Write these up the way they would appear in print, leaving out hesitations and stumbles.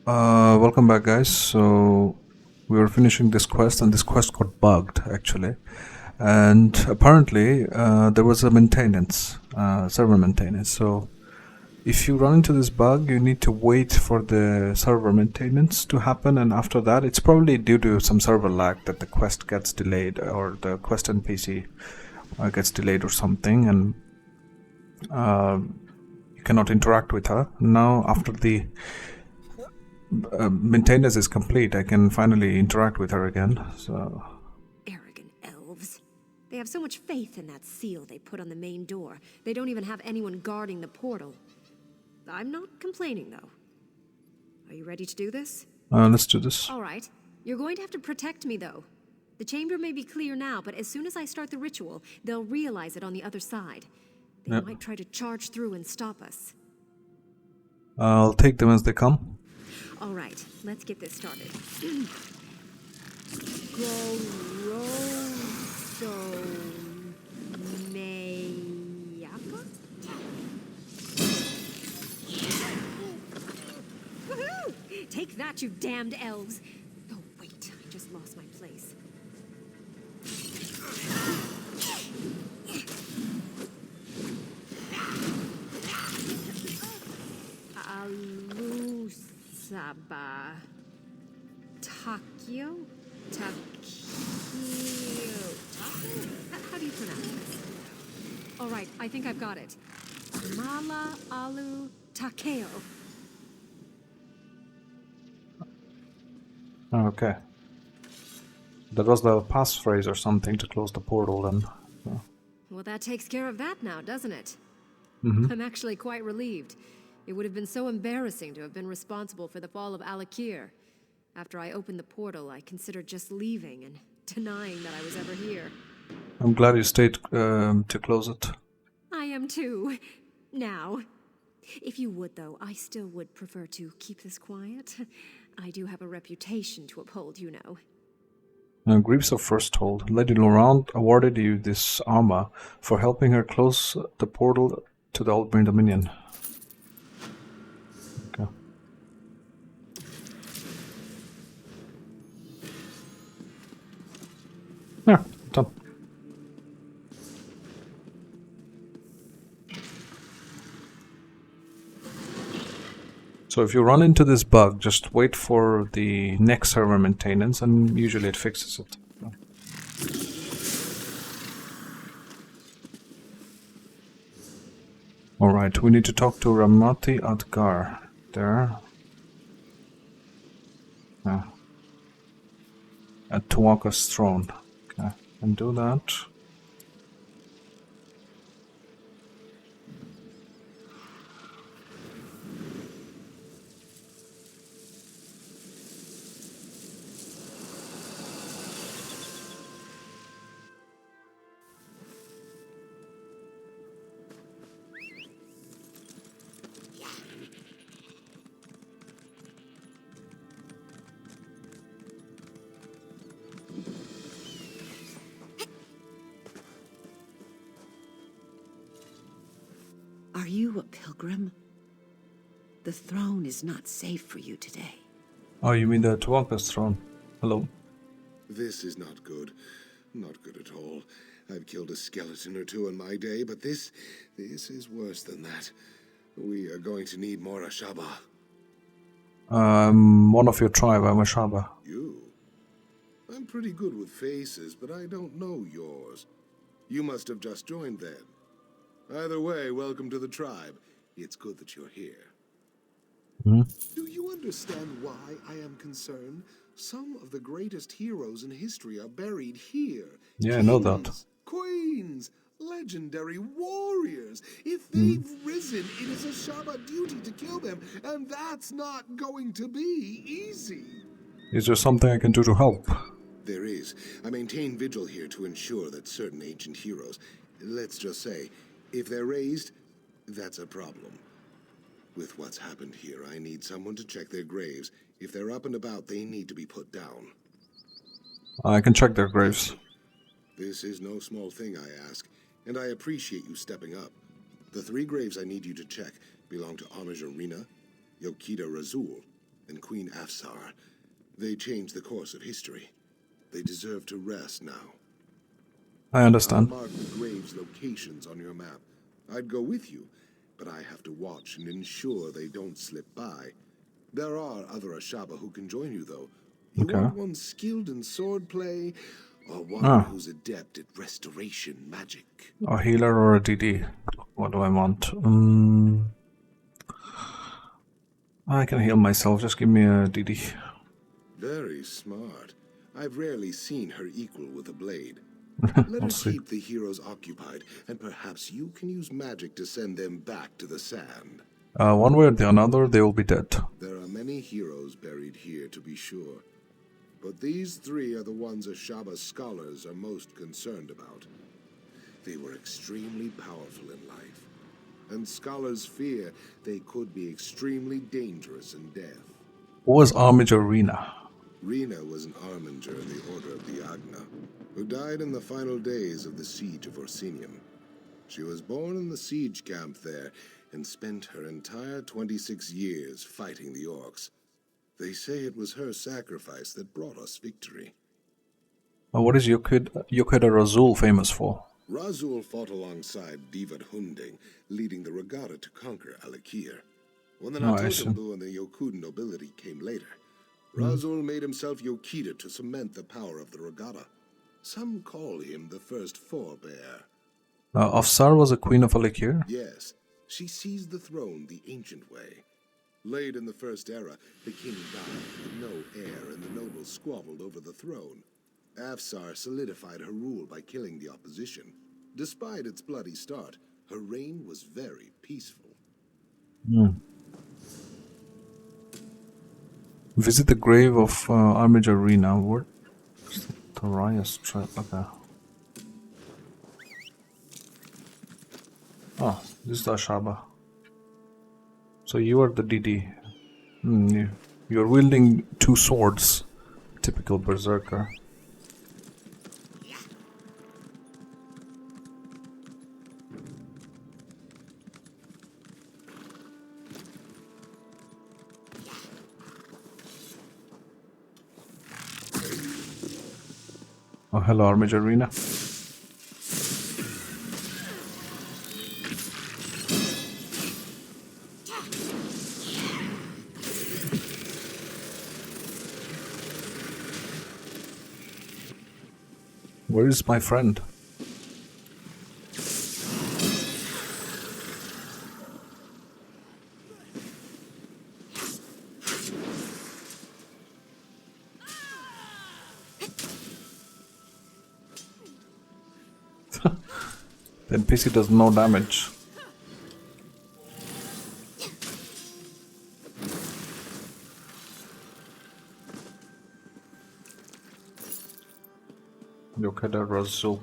Welcome back, guys. So we were finishing this quest, and this quest got bugged actually. And apparently, there was a server maintenance. So if you run into this bug, you need to wait for the server maintenance to happen, and after that, it's probably due to some server lag that the quest gets delayed, or the quest NPC gets delayed or something, and you cannot interact with her. Now, after the maintenance is complete, I can finally interact with her again. So Arrogant elves. They have so much faith in that seal they put on the main door. They don't even have anyone guarding the portal. I'm not complaining, though. Are you ready to do this? let's do this. All right. You're going to have to protect me, though. The chamber may be clear now, but as soon as I start the ritual, they'll realize it on the other side. They Yep. might try to charge through and stop us. I'll take them as they come. All right, let's get this started. Goroso Mayaka? Woohoo! Take that, you damned elves! Oh, wait, I just lost my place. Alusaba. Takio? How do you pronounce this? All right, I think I've got it. Mala Alu Takeo. Okay. That was the passphrase or something to close the portal then. So. Well, that takes care of that now, doesn't it? Mm-hmm. I'm actually quite relieved. It would have been so embarrassing to have been responsible for the fall of Alik'r. After I opened the portal, I considered just leaving and denying that I was ever here. I'm glad you stayed to close it. I am too. Now. If you would, though, I still would prefer to keep this quiet. I do have a reputation to uphold, you know. Griefs of First Hold. Lady Laurent awarded you this armor for helping her close the portal to the Old Green Dominion. Okay. Yeah, done. So if you run into this bug, just wait for the next server maintenance, and usually it fixes it. Alright, we need to talk to Ramati Adgar. There. At Tuwaka's throne. Okay, and do that. Are you a pilgrim? The throne is not safe for you today. Oh, you mean the Tuwaka's throne? Hello. This is not good. Not good at all. I've killed a skeleton or two in my day, but this is worse than that. We are going to need more Ashaba. One of your tribe, I'm a Shaba. You? I'm pretty good with faces, but I don't know yours. You must have just joined then. Either way, welcome to the tribe. It's good that you're here. Hmm? Do you understand why I am concerned? Some of the greatest heroes in history are buried here. Yeah, I know that. Kings, queens, legendary warriors. If they've risen, it is a Shaba duty to kill them, and that's not going to be easy. Is there something I can do to help? There is. I maintain vigil here to ensure that certain ancient heroes, let's just say, if they're raised, that's a problem. With what's happened here, I need someone to check their graves. If they're up and about, they need to be put down. I can check their graves. This is no small thing, I ask, and I appreciate you stepping up. The 3 graves I need you to check belong to Amaj Arena, Yokita Razul, and Queen Afsar. They changed the course of history. They deserve to rest now. I I'll understand. mark the graves' locations on your map. I'd go with you, but I have to watch and ensure they don't slip by. There are other Ashaba who can join you, though. You Okay. want one skilled in swordplay, or one Ah. who's adept at restoration magic? A healer or a DD? What do I want? I can heal myself. Just give me a DD. Very smart. I've rarely seen her equal with a blade. Let her We'll see. keep the heroes occupied, and perhaps you can use magic to send them back to the sand. One way or the another, they will be dead. There are many heroes buried here, to be sure. But these three are the ones Ashaba's scholars are most concerned about. They were extremely powerful in life, and scholars fear they could be extremely dangerous in death. Who was Armiger Rena? Rena was an armiger in the Order of the Agna, who died in the final days of the siege of Orsinium. She was born in the siege camp there and spent her entire 26 years fighting the orcs. They say it was her sacrifice that brought us victory. What is Yokeda Razul famous for? Razul fought alongside Divad Hunding, leading the regatta to conquer Alik'r. When the Oh, I see. Natotambu and the Yokuden nobility came later, Razul made himself Yokida to cement the power of the regatta. Some call him the first forebear. Afsar was a queen of Alik'r? Yes, she seized the throne the ancient way. Late in the First Era, the king died with no heir and the nobles squabbled over the throne. Afsar solidified her rule by killing the opposition. Despite its bloody start, her reign was very peaceful. Visit the grave of Armiger Rena. What? Thorias tribe. Okay. Oh, this is the Ashaba. So you are the DD. You're wielding two swords. Typical berserker. Oh, hello, Armiger Rena. Where is my friend? The NPC does no damage. Yokeda Razul.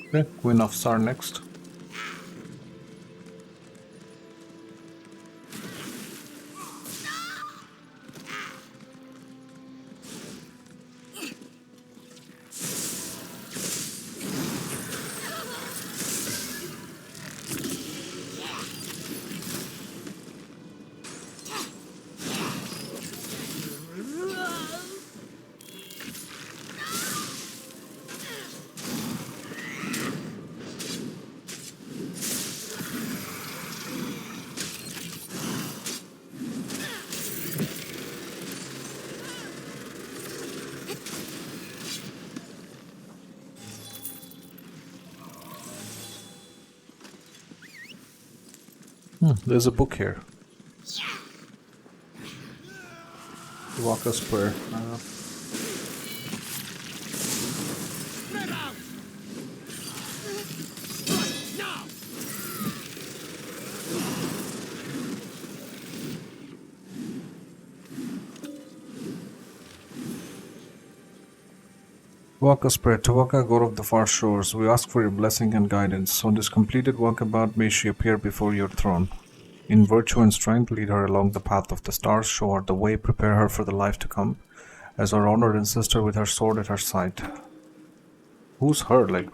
Okay, Queen of Sar next. There's a book here. Walker's Prayer. Get out! Now! Walker's Prayer. To Waka, God of the far shores, we ask for your blessing and guidance. On this completed walkabout, may she appear before your throne. In virtue and strength, lead her along the path of the stars, show her the way, prepare her for the life to come, as our honored ancestor with her sword at her side. Who's her? Like,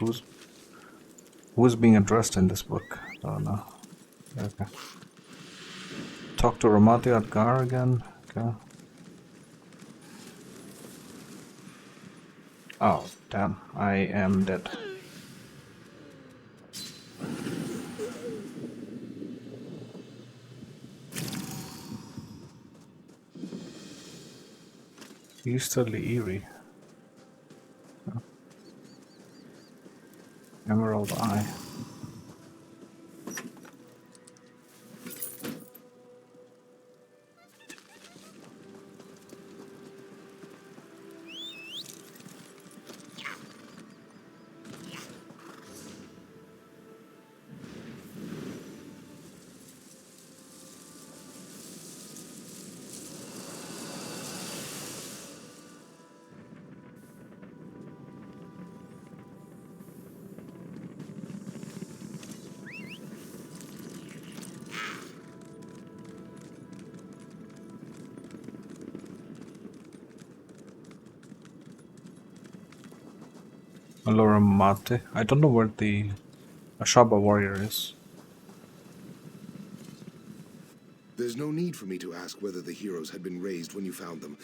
who's being addressed in this book? I don't know. Okay. Talk to Ramati Alik'r again. Okay. Oh, damn. I am dead. Easterly Eerie. Emerald Eye. Allura Mate. I don't know where the Ashaba warrior is. There's no need for me to ask whether the heroes had been raised when you found them.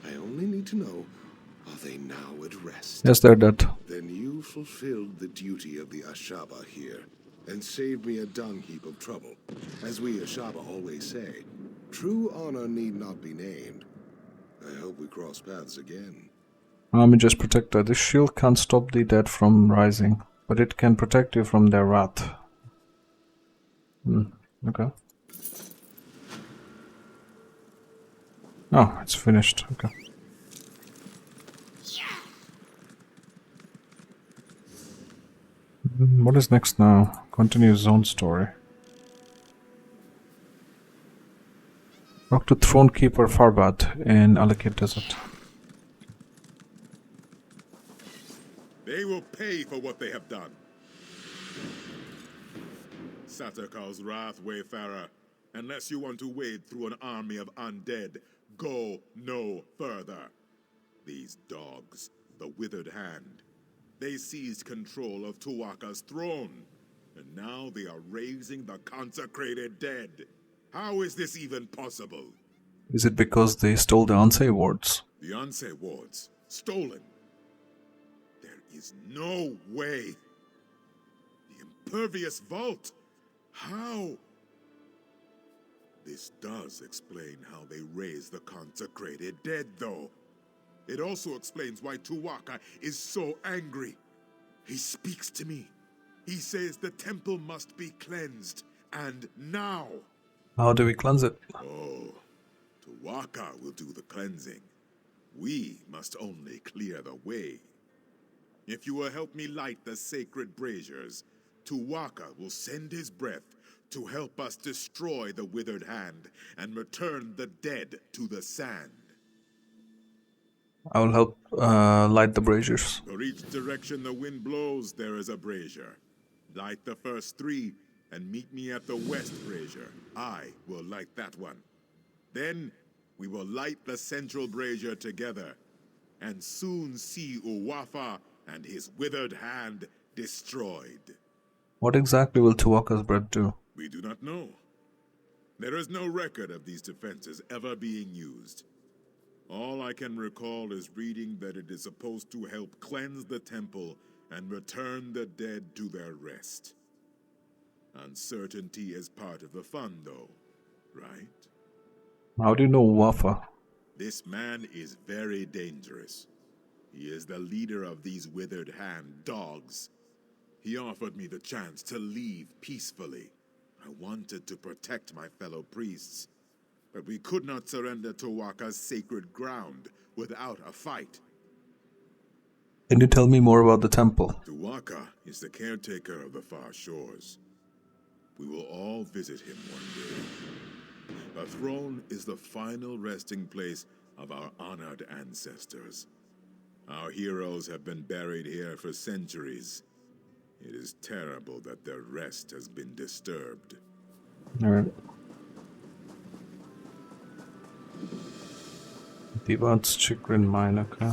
I only need to know, are they now at rest? Yes, they're dead. Then you fulfilled the duty of the Ashaba here, and saved me a dung heap of trouble. As we Ashaba always say, true honor need not be named. I hope we cross paths again. Let me just protect her. This shield can't stop the dead from rising, but it can protect you from their wrath. Okay. Oh, it's finished. Okay. What is next now? Continue zone story. Talk to Throne Keeper Farbad in Alik'r Desert. They will pay for what they have done. Satakar's wrath, Wayfarer. Unless you want to wade through an army of undead, go no further. These dogs, the Withered Hand, they seized control of Tuwaka's throne, and now they are raising the consecrated dead. How is this even possible? Is it because they stole the Ansei wards? The Ansei wards, stolen. There is no way. The impervious vault. How? This does explain how they raise the consecrated dead, though. It also explains why Tuwaka is so angry. He speaks to me. He says the temple must be cleansed, and now. How do we cleanse it? Oh, Tuwaka will do the cleansing. We must only clear the way. If you will help me light the sacred braziers, Tuwaka will send his breath to help us destroy the Withered Hand and return the dead to the sand. I will help light the braziers. For each direction the wind blows, there is a brazier. Light the first 3 and meet me at the west brazier. I will light that one. Then we will light the central brazier together and soon see Uwafa and his Withered Hand destroyed. What exactly will Tuwaka's breath do? We do not know. There is no record of these defenses ever being used. All I can recall is reading that it is supposed to help cleanse the temple and return the dead to their rest. Uncertainty is part of the fun, though, right? How do you know Wafa? This man is very dangerous. He is the leader of these Withered Hand dogs. He offered me the chance to leave peacefully. I wanted to protect my fellow priests, but we could not surrender Tuwaka's sacred ground without a fight. Can you tell me more about the temple? Tuwaka is the caretaker of the far shores. We will all visit him one day. The throne is the final resting place of our honored ancestors. Our heroes have been buried here for centuries. It is terrible that their rest has been disturbed. Alright. Divan's Chikrin mine, okay.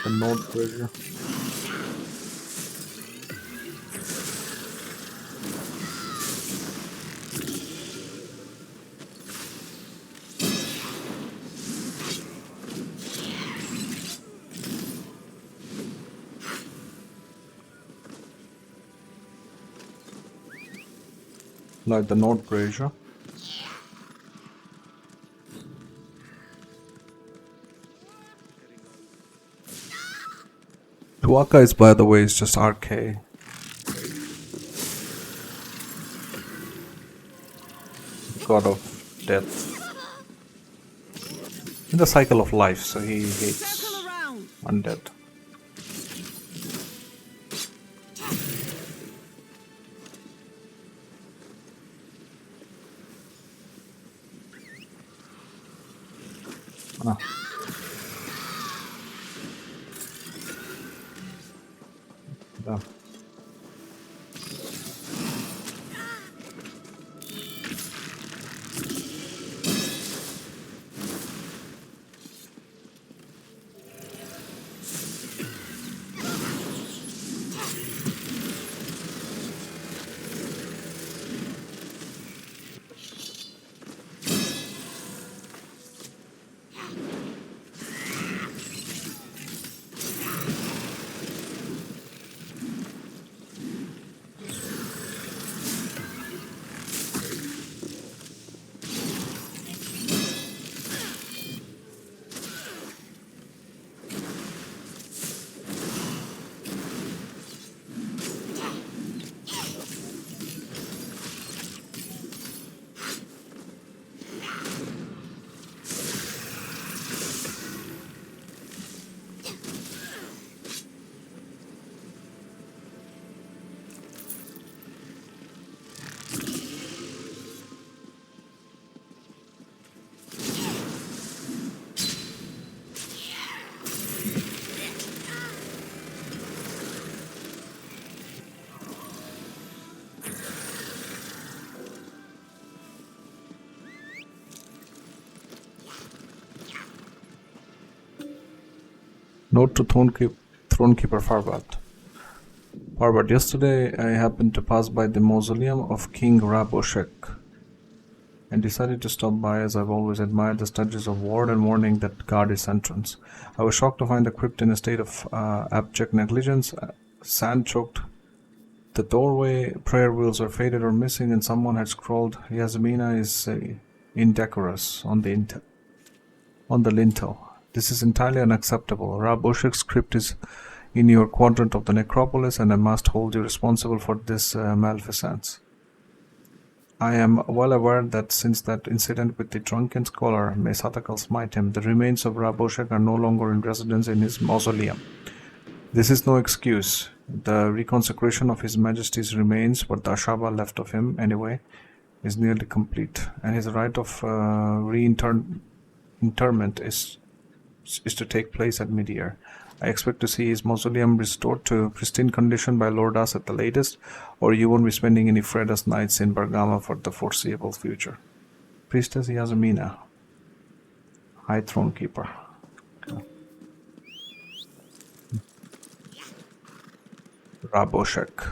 The node pressure. Like the node pressure. Tuwaka is, by the way, is just RK. God of death. In the cycle of life, so he hates undead. Ah. Yeah. Note to Thronekeeper Farbat. Farbat, yesterday I happened to pass by the mausoleum of King Raboshek and decided to stop by, as I've always admired the statues of ward and warning that guard its entrance. I was shocked to find the crypt in a state of abject negligence. Sand choked the doorway, prayer wheels were faded or missing, and someone had scrawled, Yasmina is indecorous on the lintel. This is entirely unacceptable. Raboshek's crypt is in your quadrant of the necropolis, and I must hold you responsible for this malfeasance. I am well aware that since that incident with the drunken scholar, may Satakal smite him, the remains of Raboshek are no longer in residence in his mausoleum. This is no excuse. The reconsecration of His Majesty's remains, what the Ashaba left of him anyway, is nearly complete, and his rite of interment is to take place at mid-year. I expect to see his mausoleum restored to pristine condition by Lordas at the latest, or you won't be spending any Freda's nights in Bergamo for the foreseeable future. Priestess Yasmina, High Throne Keeper. Okay. Raboshek.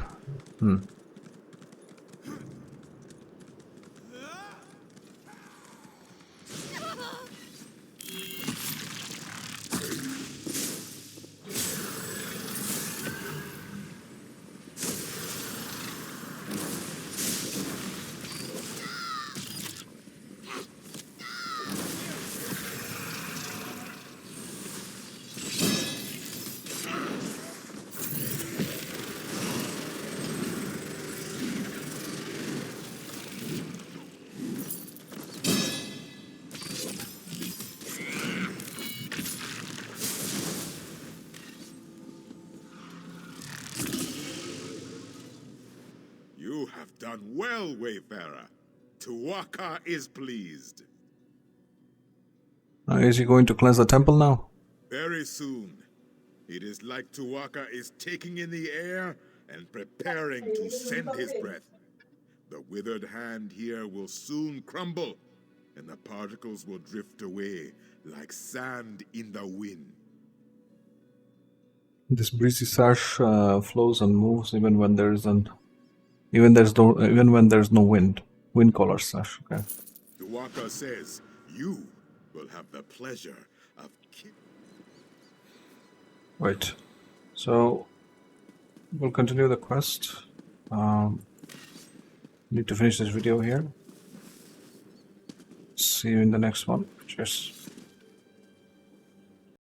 You have done well, Wayfarer. Tuwaka is pleased. Is he going to cleanse the temple now? Very soon. It is like Tuwaka is taking in the air and preparing to send his breath. The withered hand here will soon crumble, and the particles will drift away like sand in the wind. This breezy sash flows and moves even when there's when there's no wind. Wind collar sash. Okay. Tuwaka says you will have the pleasure of Right. So we'll continue the quest. Need to finish this video here. See you in the next one. Cheers.